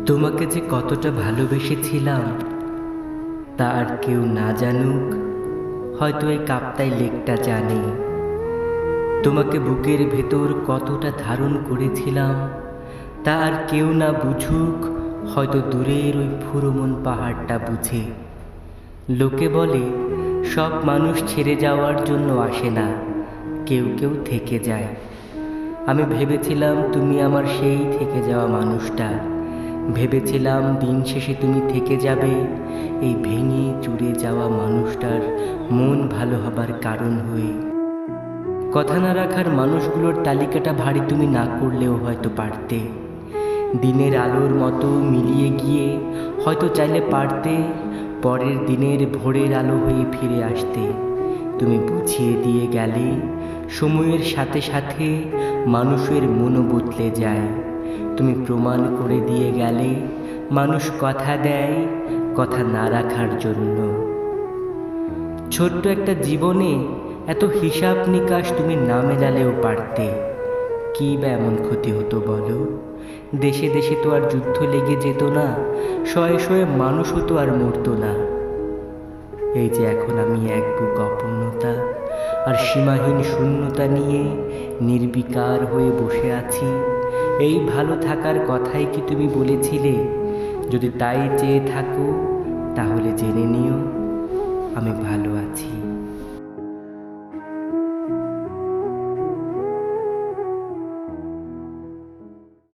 তোমাকে যে কতটা ভালোবেসেছিলাম তা আর কেউ না জানুক, হয়তো এই কাপ্তাই লেকটা জানে। তোমাকে বুকের ভেতর কতটা ধারণ করেছিলাম তা আর কেউ না বুঝুক, হয়তো দূরের ওই ফুরমন পাহাড়টা বুঝে। লোকে বলে সব মানুষ ছেড়ে যাওয়ার জন্য আসে না, কেউ কেউ থেকে যায়। আমি ভেবেছিলাম তুমি আমার সেই থেকে যাওয়া মানুষটা। ভেবেছিলাম দিন শেষে তুমি থেকে যাবে এই ভেঙে চুরে যাওয়া মানুষটার মন ভালো হবার কারণ হয়ে। কথা না রাখার মানুষগুলোর তালিকাটা ভারী তুমি না করলেও হয়তো পারতে। দিনের আলোর মতো মিলিয়ে গিয়ে হয়তো চাইলে পারতে পরের দিনের ভোরের আলো হয়ে ফিরে আসতে। তুমি বুঝিয়ে দিয়ে গেলে সময়ের সাথে সাথে মানুষের মনও বদলে যায়। তুমি প্রমাণ করে দিয়ে গেলে মানুষ কথা দেয় কথা না রাখার জন্য। ছোট্ট একটা জীবনে এত হিসাব নিকাশ তুমি না মেলালেও পারতে। কী বা এমন ক্ষতি হতো বলো? দেশে দেশে তো আর যুদ্ধ লেগে যেত না, শয়ে শয়ে মানুষও তো আর মরতো না। এই যে এখন আমি এক বুক অপূর্ণতা আর সীমাহীন শূন্যতা নিয়ে নির্বিকার হয়ে বসে আছি। এই ভালো থাকার কথাই কি তুমি বলেছিলে? যদি তাই চেয়ে থাকো তাহলে জেনে নিও আমি ভালো আছি।